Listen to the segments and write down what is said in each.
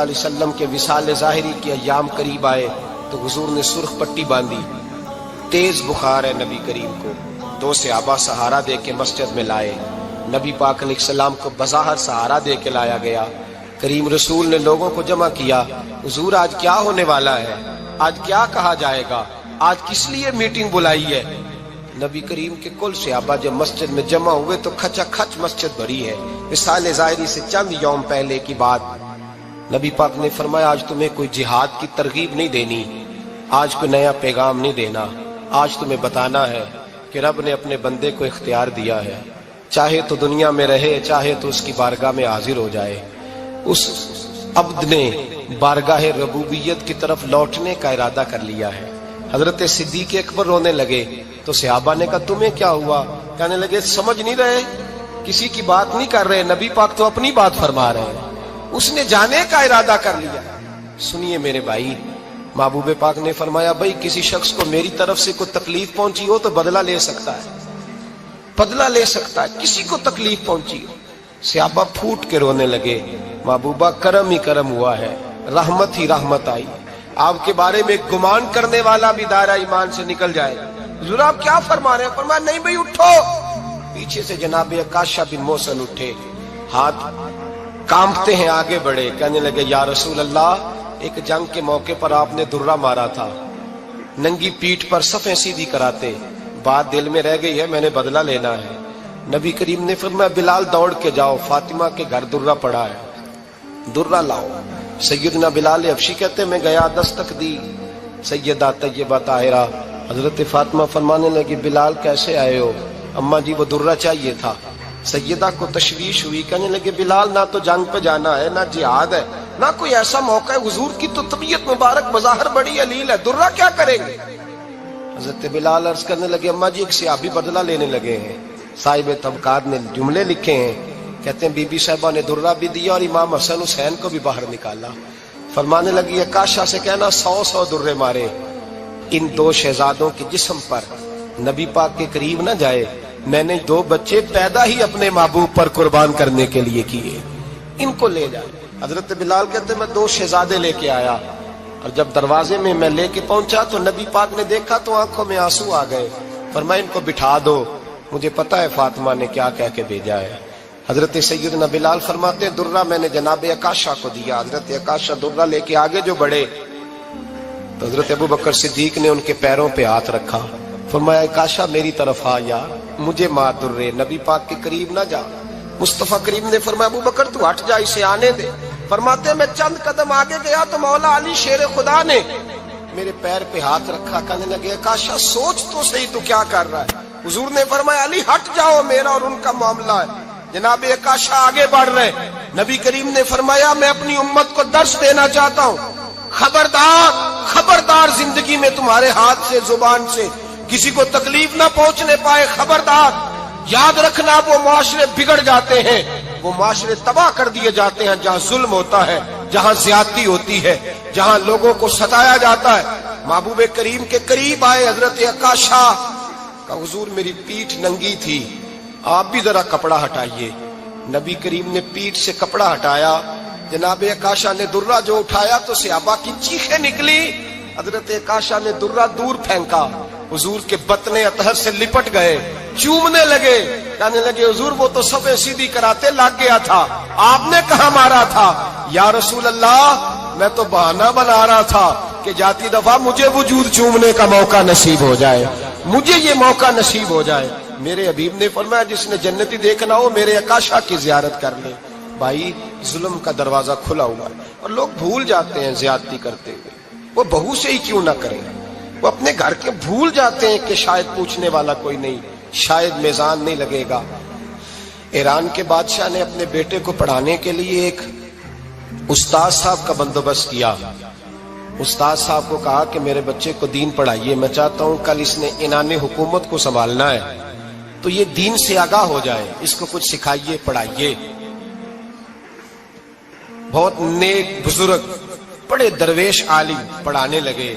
اللہ علیہ وسلم کے وصال ظاہری کے ایام قریب آئے تو حضور نے سرخ پٹی باندھی، تیز بخار ہے نبی کریم کو، 2 صحابہ سہارا دے کے مسجد میں لائے، نبی پاک علیہ السلام کو بظاہر سہارا دے کے لایا گیا۔ کریم رسول نے لوگوں کو جمع کیا، حضور آج کیا ہونے والا ہے، آج کیا کہا جائے گا، آج کس لیے میٹنگ بلائی ہے؟ نبی کریم کے کل صحابہ جب مسجد میں جمع ہوئے تو کھچا کھچ مسجد بھری ہے۔ وصال ظاہری سے چند یوم پہلے کی بات، نبی پاک نے فرمایا آج تمہیں کوئی جہاد کی ترغیب نہیں دینی، آج کوئی نیا پیغام نہیں دینا، آج تمہیں بتانا ہے کہ رب نے اپنے بندے کو اختیار دیا ہے، چاہے تو دنیا میں رہے، چاہے تو اس کی بارگاہ میں حاضر ہو جائے۔ اس عبد نے بارگاہ ربوبیت کی طرف لوٹنے کا ارادہ کر لیا ہے۔ حضرت صدیق اکبر رونے لگے تو صحابہ نے کہا تمہیں کیا ہوا؟ کہنے لگے سمجھ نہیں رہے، کسی کی بات نہیں کر رہے، نبی پاک تو اپنی بات فرما رہے ہیں، اس نے جانے کا ارادہ کر لیا۔ سنیے میرے بھائی، محبوب پاک نے فرمایا بھائی کسی شخص کو میری طرف سے کوئی تکلیف پہنچی ہو تو بدلہ لے سکتا ہے، بدلہ لے سکتا ہے، کسی کو تکلیف پہنچی ہو۔ صحابہ پھوٹ کے رونے لگے، محبوبہ کرم ہی کرم ہوا ہے، رحمت ہی رحمت آئی، آپ کے بارے میں گمان کرنے والا بھی دائرہ ایمان سے نکل جائے۔ حضور آپ کیا فرما رہے ہیں؟ فرمایا نہیں بھئی اٹھو۔ پیچھے سے جناب عکاشہ بن محصن اٹھے، ہاتھ کانپتے ہیں، آگے بڑھے، کہنے لگے یا رسول اللہ، ایک جنگ کے موقع پر آپ نے درہ مارا تھا، ننگی پیٹھ پر صفیں سیدھی کراتے، بات دل میں رہ گئی ہے، میں نے بدلہ لینا ہے۔ نبی کریم نے فرمایا بلال دوڑ کے جاؤ، فاطمہ کے گھر درہ پڑا ہے، درہ لاؤ۔ سیدنا بلال حبشی کہتے میں گیا، دستک دی، سیدہ طیبہ طاہرہ حضرت فاطمہ فرمانے لگی بلال کیسے آئے ہو؟ اماں جی وہ درہ چاہیے تھا۔ سیدہ کو تشویش ہوئی، کہنے لگے بلال نہ تو جنگ پہ جانا ہے، نہ جہاد ہے، نہ کوئی ایسا موقع ہے، حضور کی تو طبیعت مبارک بظاہر بڑی علیل ہے، درہ کیا کریں گے؟ حضرت بلال عرض کرنے لگے اماں جی ایک صحابی بدلہ لینے لگے ہیں، صاحب طبقات نے جملے لکھے ہیں، کہتے ہیں بی بی صاحبہ نے درہ بھی دیا اور امام حسن حسین کو بھی باہر نکالا۔ فرمانے لگی عکاشہ سے کہنا 100 درے مارے، ان 2 شہزادوں کے جسم پر نبی پاک کے قریب نہ جائے، میں نے 2 بچے پیدا ہی اپنے محبوب پر قربان کرنے کے لیے کیے، ان کو لے جائے۔ حضرت بلال کہتے میں 2 شہزادے لے کے آیا، اور جب دروازے میں میں لے کے پہنچا تو نبی پاک نے دیکھا تو آنکھوں میں آنسو آ گئے، فرمایا ان کو بٹھا دو، مجھے پتا ہے فاطمہ نے کیا کہہ کے بھیجا ہے۔ حضرت سیدنا بلال فرماتے ہیں درہ میں نے جناب عکاشہ کو دیا، حضرت عکاشہ درہ لے کے آگے جو بڑھے تو حضرت ابو بکر صدیق نے ان کے پیروں پہ ہاتھ رکھا، فرمایا عکاشہ میری طرف آ یار، مجھے مار درے، نبی پاک کے قریب نہ جا۔ مصطفیٰ کریم نے فرمایا ابو بکر تو ہٹ جا، اسے آنے دے۔ فرماتے ہیں میں چند قدم آگے گیا تو مولا علی شیر خدا نے میرے پیر پہ ہاتھ رکھا، کہنے لگے عکاشہ سوچ تو صحیح تو کیا کر رہا ہے؟ حضور نے فرمایا علی ہٹ جاؤ، میرا اور ان کا معاملہ ہے۔ جناب عکاشہ آگے بڑھ رہے، نبی کریم نے فرمایا میں اپنی امت کو درس دینا چاہتا ہوں، خبردار خبردار زندگی میں تمہارے ہاتھ سے زبان سے کسی کو تکلیف نہ پہنچنے پائے، خبردار یاد رکھنا وہ معاشرے بگڑ جاتے ہیں، وہ معاشرے تباہ کر دیے جاتے ہیں جہاں ظلم ہوتا ہے، جہاں زیادتی ہوتی ہے، جہاں لوگوں کو ستایا جاتا ہے۔ محبوب کریم کے قریب آئے حضرت عکاشہ کا، حضور میری پیٹھ ننگی تھی، آپ بھی ذرا کپڑا ہٹائیے۔ نبی کریم نے پیٹھ سے کپڑا ہٹایا، جناب عکاشہ نے درہ جو اٹھایا تو صحابہ کی چیخیں نکلی، حضرت عکاشہ نے درہ دور پھینکا، حضور کے بطن اطہر سے لپٹ گئے، چومنے لگے، کہنے لگے حضور وہ تو صفیں سیدھی کراتے لگ گیا تھا، آپ نے کہاں مارا تھا؟ یا رسول اللہ میں تو بہانہ بنا رہا تھا کہ جاتی دفعہ مجھے وجود چومنے کا موقع نصیب ہو جائے، مجھے یہ موقع نصیب ہو جائے۔ میرے حبیب نے فرمایا جس نے جنتی دیکھنا ہو میرے عکاشہ کی زیارت کر لے۔ بھائی ظلم کا دروازہ کھلا ہوا ہے اور لوگ بھول جاتے ہیں زیادتی کرتے ہوئے، وہ بہو سے ہی کیوں نہ کریں، وہ اپنے گھر کے بھول جاتے ہیں کہ شاید پوچھنے والا کوئی نہیں، شاید میزان نہیں لگے گا۔ ایران کے بادشاہ نے اپنے بیٹے کو پڑھانے کے لیے ایک استاد صاحب کا بندوبست کیا۔ استاد صاحب کو کہا کہ میرے بچے کو دین پڑھائیے، میں چاہتا ہوں کل اس نے انعام حکومت کو سنبھالنا ہے تو یہ دین سے آگاہ ہو جائے، اس کو کچھ سکھائیے پڑھائیے۔ بہت نیک بزرگ بڑے درویش عالم پڑھانے لگے،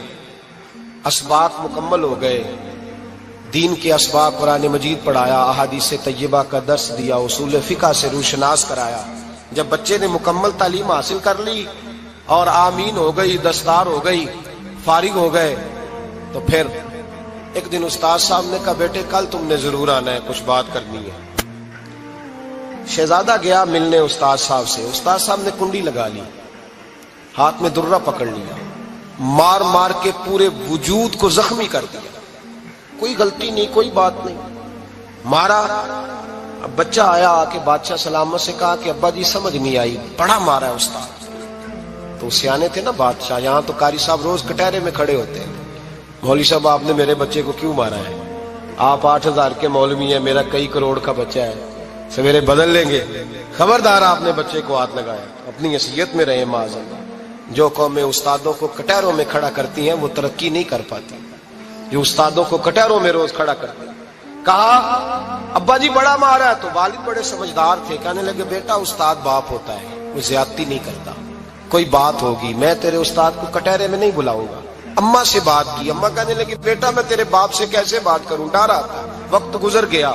اسباق مکمل ہو گئے، دین کے اسباق قرآن مجید پڑھایا، احادیث طیبہ کا درس دیا، اصول فقہ سے روشناس کرایا۔ جب بچے نے مکمل تعلیم حاصل کر لی اور آمین ہو گئی، دستار ہو گئی، فارغ ہو گئے، تو پھر ایک دن استاد صاحب نے کہا بیٹے کل تم نے ضرور آنا ہے، کچھ بات کرنی ہے۔ شہزادہ گیا ملنے استاد صاحب سے، استاد صاحب نے کنڈی لگا لی، ہاتھ میں درہ پکڑ لیا، مار مار کے پورے وجود کو زخمی کر دیا، کوئی غلطی نہیں، کوئی بات نہیں، مارا۔ اب بچہ آیا آ کے بادشاہ سلامت سے کہا کہ ابا جی سمجھ نہیں آئی، بڑا مارا ہے استاد۔ تو سیانے تھے نا بادشاہ، یہاں تو قاری صاحب روز کٹہرے میں کھڑے ہوتے ہیں، مولوی صاحب آپ نے میرے بچے کو کیوں مارا ہے؟ آپ 8,000 کے مولوی ہیں، میرا کئی کروڑ کا بچہ ہے، سویرے بدل لیں گے، خبردار آپ نے بچے کو ہاتھ لگایا، اپنی حیثیت میں رہے معاذ اللہ۔ جو قومیں استادوں کو کٹہروں میں کھڑا کرتی ہیں وہ ترقی نہیں کر پاتی، جو استادوں کو کٹہروں میں روز کھڑا کرتے ہیں۔ کہا ابا جی بڑا مارا ہے، تو والد بڑے سمجھدار تھے، کہنے لگے بیٹا استاد باپ ہوتا ہے، وہ زیادتی نہیں کرتا، کوئی بات ہوگی میں تیرے استاد کو کٹہرے میں نہیں بلاؤں گا۔ اماں سے بات کی، اماں کہنے لگی بیٹا میں تیرے باپ سے کیسے بات کروں، ڈر آتا۔ وقت گزر گیا،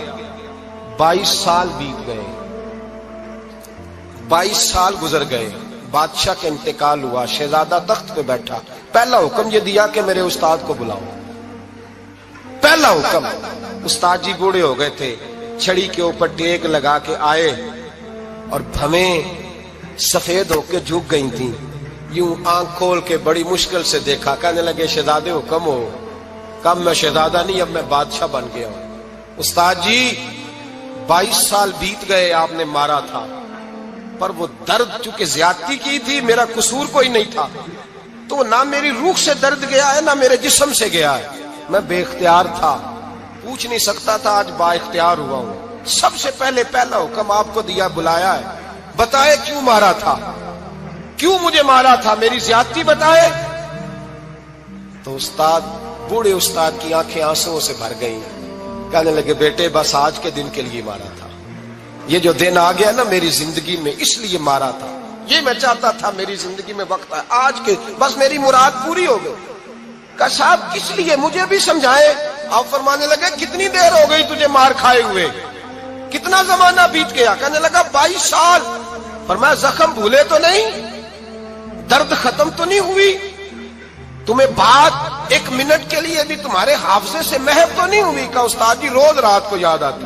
22 سال بیت گئے، 22 سال گزر گئے، بادشاہ کا انتقال ہوا، شہزادہ تخت پہ بیٹھا، پہلا حکم یہ دیا کہ میرے استاد کو بلاؤ، پہلا حکم۔ استاد جی بوڑھے ہو گئے تھے، چھڑی کے اوپر ٹیک لگا کے آئے اور بھویں سفید ہو کے جھک گئی تھیں، یوں آنکھ کھول کے بڑی مشکل سے دیکھا، کہنے لگے شہزادے حکم ہو۔ کم میں شہزادہ نہیں، اب میں بادشاہ بن گیا ہوں۔ استاد جی 22 سال بیت گئے، آپ نے مارا تھا، پر وہ درد چونکہ زیادتی کی تھی، میرا قصور کوئی نہیں تھا، تو نہ میری روح سے درد گیا ہے نہ میرے جسم سے گیا ہے، میں بے اختیار تھا، پوچھ نہیں سکتا تھا، آج با اختیار ہوا ہوں۔ سب سے پہلے پہلا حکم آپ کو دیا، بلایا ہے، بتائے کیوں مارا تھا، کیوں مجھے مارا تھا، میری زیادتی بتائے۔ تو استاد، بوڑھے استاد کی آنکھیں آنسوؤں سے بھر گئیں، کہنے لگے بیٹے بس آج کے دن کے لیے مارا تھا، یہ جو دن آ گیا نا میری زندگی میں اس لیے مارا تھا، یہ میں چاہتا تھا میری زندگی میں وقت ہے، آج کے بس میری مراد پوری ہو گئی۔ کہا صاحب کس لیے، مجھے بھی سمجھائے۔ آپ فرمانے لگے کتنی دیر ہو گئی تجھے مار کھائے ہوئے، کتنا زمانہ بیت گیا؟ کہنے لگا 22 سال۔ فرمایا زخم بھولے تو نہیں، درد ختم تو نہیں ہوئی، تمہیں بات ایک منٹ کے لیے بھی تمہارے حافظے سے محو تو نہیں ہوئی؟ کہ استاد جی روز رات کو یاد آتی،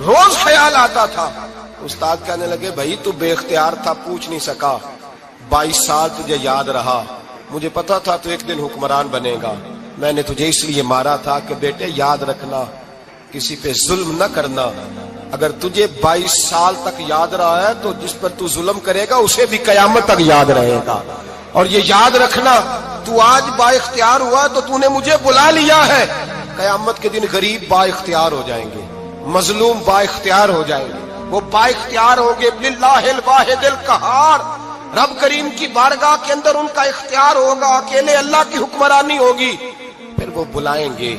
روز خیال آتا تھا۔ استاد کہنے لگے بھائی تو بے اختیار تھا، پوچھ نہیں سکا، 22 سال تجھے یاد رہا، مجھے پتا تھا تو ایک دن حکمران بنے گا، میں نے تجھے اس لیے مارا تھا کہ بیٹے یاد رکھنا، کسی پہ ظلم نہ کرنا، اگر تجھے 22 سال تک یاد رہا ہے تو جس پر تو ظلم کرے گا اسے بھی قیامت تک یاد رہے گا، اور یہ یاد رکھنا تو آج با اختیار ہوا تو تو نے مجھے بلا لیا ہے، قیامت کے دن غریب با اختیار ہو جائیں گے، مظلوم با اختیار ہو جائیں گے، وہ با اختیار ہوں گے للہ الواحد القہار، رب کریم کی بارگاہ کے اندر ان کا اختیار ہوگا، اکیلے اللہ کی حکمرانی ہوگی، پھر وہ بلائیں گے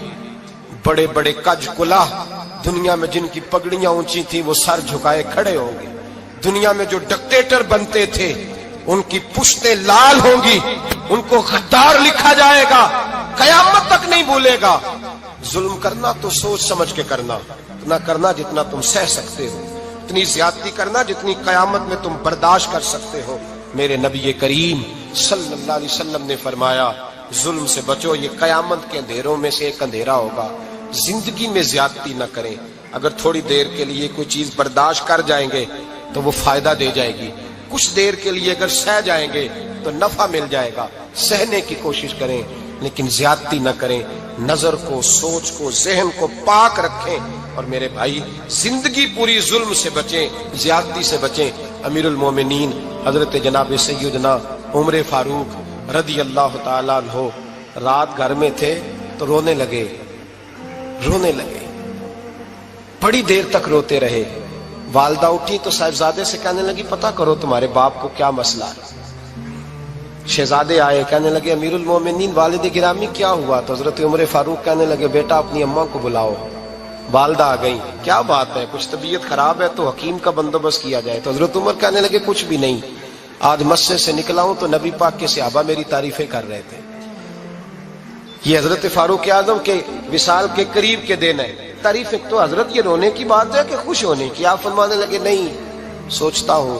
بڑے بڑے کج کلہ، دنیا میں جن کی پگڑیاں اونچی تھی وہ سر جھکائے کھڑے ہوں گے، دنیا میں جو ڈکٹیٹر بنتے تھے ان کی پشتیں لال ہوں گی، ان کو غدار لکھا جائے گا، قیامت تک نہیں بھولے گا۔ ظلم کرنا تو سوچ سمجھ کے کرنا، اتنا کرنا جتنا تم سہ سکتے ہو، اتنی زیادتی کرنا جتنی قیامت میں تم برداشت کر سکتے ہو۔ میرے نبی کریم صلی اللہ علیہ وسلم نے فرمایا ظلم سے بچو، یہ قیامت کے اندھیروں میں سے ایک اندھیرا ہوگا، زندگی میں زیادتی نہ کریں، اگر تھوڑی دیر کے لیے کوئی چیز برداشت کر جائیں گے تو وہ فائدہ دے جائے گی، کچھ دیر کے لیے اگر سہ جائیں گے تو نفع مل جائے گا، سہنے کی کوشش کریں لیکن زیادتی نہ کریں، نظر کو، سوچ کو، ذہن کو پاک رکھیں، اور میرے بھائی زندگی پوری ظلم سے بچیں، زیادتی سے بچیں۔ امیر المومنین حضرت جناب سیدنا عمر فاروق رضی اللہ تعالیٰ عنہ رات گھر میں تھے تو رونے لگے، بڑی دیر تک روتے رہے، والدہ اٹھی تو صاحبزادے سے کہنے لگی پتہ کرو تمہارے باپ کو کیا مسئلہ ہے۔ شہزادے آئے، کہنے لگے امیر المومنین والد گرامی کیا ہوا؟ تو حضرت عمر فاروق کہنے لگے بیٹا اپنی اماں کو بلاؤ۔ والدہ آ گئی، کیا بات ہے، کچھ طبیعت خراب ہے تو حکیم کا بندوبست کیا جائے۔ تو حضرت عمر کہنے لگے کچھ بھی نہیں، آج مسجد سے نکلا ہوں تو نبی پاک کے صحابہ میری تعریفیں کر رہے تھے۔ یہ حضرت فاروق اعظم کے وصال کے قریب کے دن ہے، تعریفیں تو حضرت یہ رونے کی بات ہے کہ خوش ہونے کی؟ آپ فرمانے لگے نہیں، سوچتا ہوں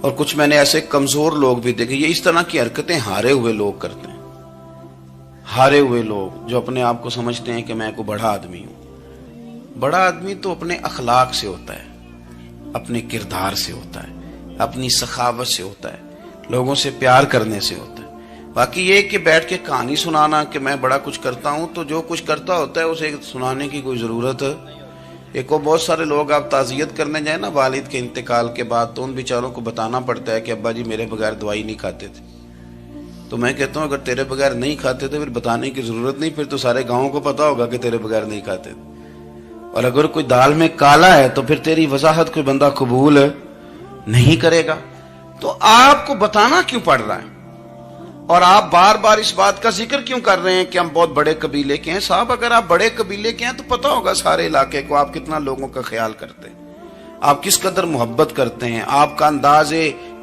اور کچھ میں نے ایسے کمزور لوگ بھی دیکھے. یہ اس طرح کی حرکتیں ہارے ہوئے لوگ کرتے ہیں. ہارے ہوئے لوگ جو اپنے آپ کو سمجھتے ہیں کہ میں کوئی بڑا آدمی ہوں. بڑا آدمی تو اپنے اخلاق سے ہوتا ہے, اپنے کردار سے ہوتا ہے, اپنی سخاوت سے ہوتا ہے, لوگوں سے پیار کرنے سے ہوتا ہے. باقی یہ کہ بیٹھ کے کہانی سنانا کہ میں بڑا کچھ کرتا ہوں, تو جو کچھ کرتا ہوتا ہے اسے سنانے کی کوئی ضرورت. ایک اور بہت سارے لوگ آپ تعزیت کرنے جائیں نا والد کے انتقال کے بعد, تو ان بیچاروں کو بتانا پڑتا ہے کہ ابا جی میرے بغیر دوائی نہیں کھاتے تھے. تو میں کہتا ہوں اگر تیرے بغیر نہیں کھاتے تھے پھر بتانے کی ضرورت نہیں, پھر تو سارے گاؤں کو پتا ہوگا کہ تیرے بغیر نہیں کھاتے تھے. اور اگر کوئی دال میں کالا ہے تو پھر تیری وضاحت کوئی بندہ قبول نہیں کرے گا. تو آپ کو بتانا کیوں پڑ رہا ہے, اور آپ بار بار اس بات کا ذکر کیوں کر رہے ہیں کہ ہم بہت بڑے قبیلے کے ہیں؟ صاحب اگر آپ بڑے قبیلے کے ہیں تو پتا ہوگا سارے علاقے کو آپ کتنا لوگوں کا خیال کرتے ہیں, آپ کس قدر محبت کرتے ہیں, آپ کا انداز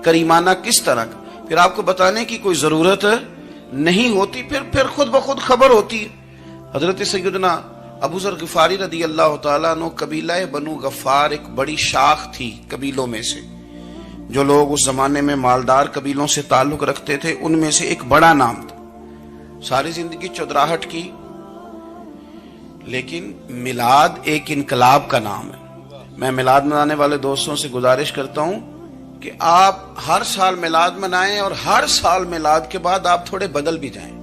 کریمانہ کس طرح کا. پھر آپ کو بتانے کی کوئی ضرورت نہیں ہوتی, پھر خود بخود خبر ہوتی ہے. حضرت سیدنا ابو ذر غفاری رضی اللہ تعالیٰ عنہ, قبیلہ بنو غفار ایک بڑی شاخ تھی قبیلوں میں سے. جو لوگ اس زمانے میں مالدار قبیلوں سے تعلق رکھتے تھے ان میں سے ایک بڑا نام تھا. ساری زندگی چودراہٹ کی, لیکن میلاد ایک انقلاب کا نام ہے. میں میلاد منانے والے دوستوں سے گزارش کرتا ہوں کہ آپ ہر سال میلاد منائیں, اور ہر سال میلاد کے بعد آپ تھوڑے بدل بھی جائیں,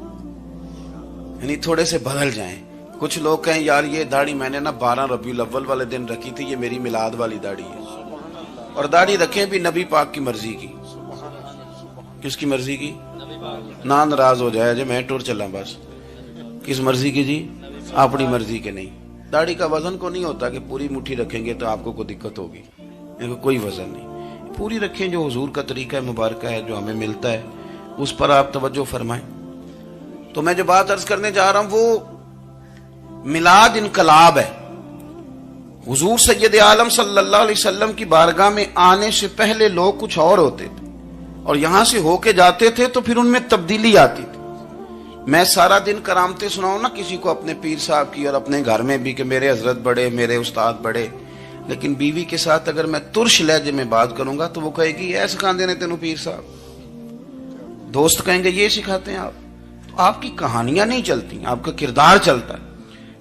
یعنی تھوڑے سے بدل جائیں. کچھ لوگ کہیں یار یہ داڑھی میں نے نا 12 ربیع الاول والے دن رکھی تھی, یہ میری میلاد والی داڑھی ہے. اور داڑھی رکھیں بھی نبی پاک کی مرضی کی. کس کی مرضی کی؟ نہ ناراض ہو جائے جی میں ٹور چلا بس. کس مرضی کی جی؟ اپنی مرضی کے نہیں. داڑھی کا وزن کو نہیں ہوتا کہ پوری مٹھی رکھیں گے تو آپ کو کوئی دقت ہوگی, کوئی وزن نہیں. پوری رکھیں, جو حضور کا طریقہ مبارکہ ہے جو ہمیں ملتا ہے اس پر آپ توجہ فرمائیں. تو میں جو بات عرض کرنے جا رہا ہوں وہ میلاد انقلاب ہے. حضور سید عالم صلی اللہ علیہ وسلم کی بارگاہ میں آنے سے پہلے لوگ کچھ اور ہوتے تھے, اور یہاں سے ہو کے جاتے تھے تو پھر ان میں تبدیلی آتی تھی. میں سارا دن کرامتیں سناؤں نا کسی کو اپنے پیر صاحب کی, اور اپنے گھر میں بھی کہ میرے حضرت بڑے, میرے استاد بڑے, لیکن بیوی کے ساتھ اگر میں ترش لہجے میں بات کروں گا تو وہ کہے گی ایسے سکھاندے نے تینوں پیر صاحب. دوست کہیں گے یہ سکھاتے ہیں آپ. تو آپ کی کہانیاں نہیں چلتی, آپ کا کردار چلتا ہے.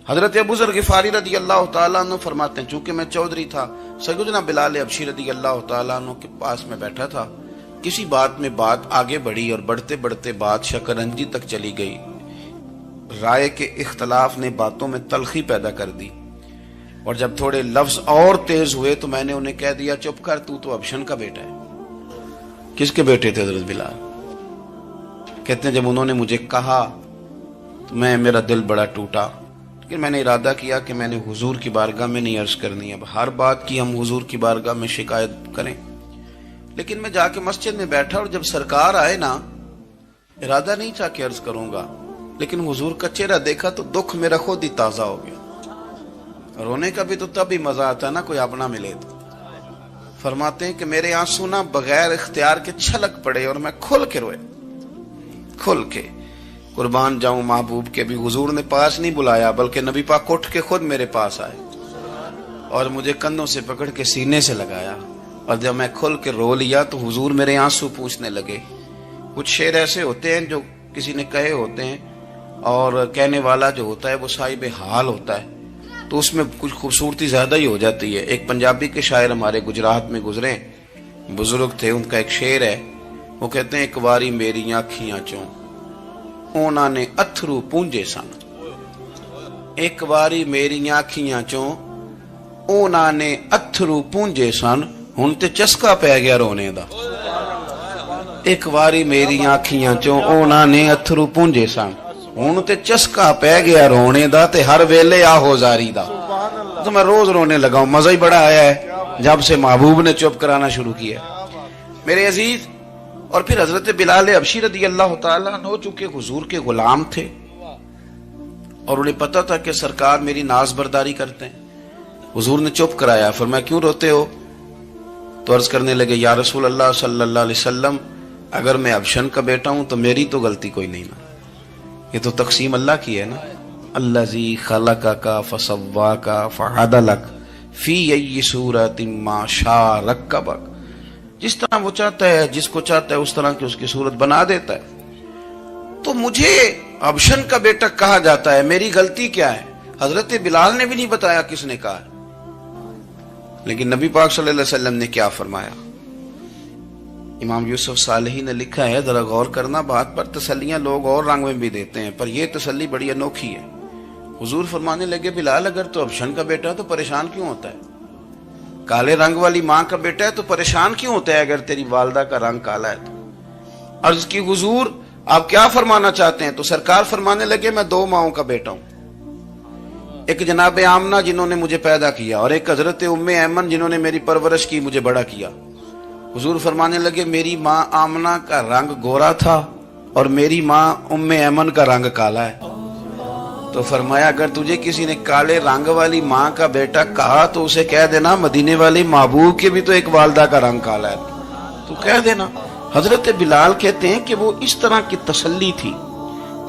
حضرت ابو ذر غفاری رضی اللہ تعالیٰ عنہ فرماتے ہیں چونکہ میں چودھری تھا, سیدنا بلال حبشی رضی اللہ تعالیٰ عنہ کے پاس میں بیٹھا تھا. کسی بات میں بات آگے بڑھی اور بڑھتے بڑھتے بات شکنجی تک چلی گئی. رائے کے اختلاف نے باتوں میں تلخی پیدا کر دی, اور جب تھوڑے لفظ اور تیز ہوئے تو میں نے انہیں کہہ دیا چپ کر, تو ابشن کا بیٹا ہے. کس کے بیٹے تھے حضرت بلال؟ کہتے ہیں جب انہوں نے مجھے کہا تو میرا دل بڑا ٹوٹا, لیکن میں نے ارادہ کیا کہ میں نے حضور کی بارگاہ میں نہیں عرض کرنی. اب ہر بات کی ہم حضور کی بارگاہ میں شکایت کریں. لیکن میں جا کے مسجد میں بیٹھا, اور جب سرکار آئے نا, ارادہ نہیں تھا کہ عرض کروں گا, لیکن حضور کا چہرہ دیکھا تو دکھ میرا خود ہی تازہ ہو گیا. رونے کا بھی تو تب ہی مزہ آتا ہے نا کوئی اپنا ملے تو. فرماتے ہیں کہ میرے آنسو نا بغیر اختیار کے چھلک پڑے, اور میں کھل کے روئے, کھل کے. قربان جاؤں محبوب کے بھی حضور نے پاس نہیں بلایا, بلکہ نبی پاک اٹھ کے خود میرے پاس آئے اور مجھے کندھوں سے پکڑ کے سینے سے لگایا. اور جب میں کھل کے رو لیا تو حضور میرے آنسو پوچھنے لگے. کچھ شعر ایسے ہوتے ہیں جو کسی نے کہے ہوتے ہیں, اور کہنے والا جو ہوتا ہے وہ صاحب حال ہوتا ہے, تو اس میں کچھ خوبصورتی زیادہ ہی ہو جاتی ہے. ایک پنجابی کے شاعر ہمارے گجرات میں گزرے, بزرگ تھے, ان کا ایک شعر ہے, وہ کہتے ہیں ایک باری میری آنکھیاں چوں اونا نے اتھرو پونجے سن. ایک باری میری آنکھیاں چوں اونا نے اتھرو پونجے سن, ہن تے چسکا پی گیا رونے دا. ایک باری میری آنکھیاں چوں اونا نے اتھرو پونجے سن, ہن تے چسکا پی گیا رونے دا, تے ہر ویلے آہو زاری دا. تو میں روز رونے لگا ہوں, مزہ ہی بڑا آیا ہے جب سے محبوب نے چپ کرانا شروع کیا میرے عزیز. اور پھر حضرت بلال حبشی رضی اللہ تعالیٰ عنہ چونکہ حضور کے غلام تھے, اور انہیں پتا تھا کہ سرکار میری ناز برداری کرتے ہیں, حضور نے چپ کرایا. فرمایا کیوں روتے ہو؟ تو عرض کرنے لگے یا رسول اللہ صلی اللہ علیہ وسلم, اگر میں ابشن کا بیٹا ہوں تو میری تو غلطی کوئی نہیں نا, یہ تو تقسیم اللہ کی ہے نا. الذی خلقک فسواک فعدلک فی ای صورت ما شاء رکبک. جس طرح وہ چاہتا ہے، جس کو چاہتا ہے اس طرح کی اس کی صورت بنا دیتا ہے۔ تو مجھے ابشن کا بیٹا کہا جاتا ہے، میری غلطی کیا ہے؟ حضرت بلال نے بھی نہیں بتایا کس نے کہا ہے، لیکن نبی پاک صلی اللہ علیہ وسلم نے کیا فرمایا؟ امام یوسف صالحی نے لکھا ہے، ذرا غور کرنا بات پر، تسلیاں لوگ اور رنگ میں بھی دیتے ہیں پر یہ تسلی بڑی انوکھی ہے۔ حضور فرمانے لگے، بلال اگر تو ابشن کا بیٹا ہے تو پریشان کیوں ہوتا ہے؟ کالے رنگ والی ماں کا بیٹا ہے تو پریشان کیوں ہوتا ہے اگر تیری والدہ کا رنگ کالا ہے تو؟ عرض کی حضور آپ کیا فرمانا چاہتے ہیں؟ تو سرکار فرمانے لگے، میں دو ماؤں کا بیٹا ہوں، ایک جناب آمنہ جنہوں نے مجھے پیدا کیا، اور ایک حضرت ام ایمن جنہوں نے میری پرورش کی، مجھے بڑا کیا۔ حضور فرمانے لگے، میری ماں آمنہ کا رنگ گورا تھا اور میری ماں ام ایمن کا رنگ کالا ہے۔ تو فرمایا اگر تجھے کسی نے کالے رنگ والی ماں کا بیٹا کہا تو اسے کہہ دینا مدینے والے محبوب کے بھی تو ایک والدہ کا رنگ کالا ہے، تو کہہ دینا۔ حضرت بلال کہتے ہیں کہ وہ اس طرح کی تسلی تھی،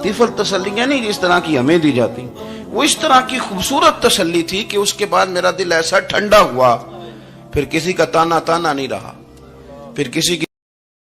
طفل تسلیاں نہیں جس طرح کی ہمیں دی جاتی، وہ اس طرح کی خوبصورت تسلی تھی کہ اس کے بعد میرا دل ایسا ٹھنڈا ہوا، پھر کسی کا تانا نہیں رہا، پھر کسی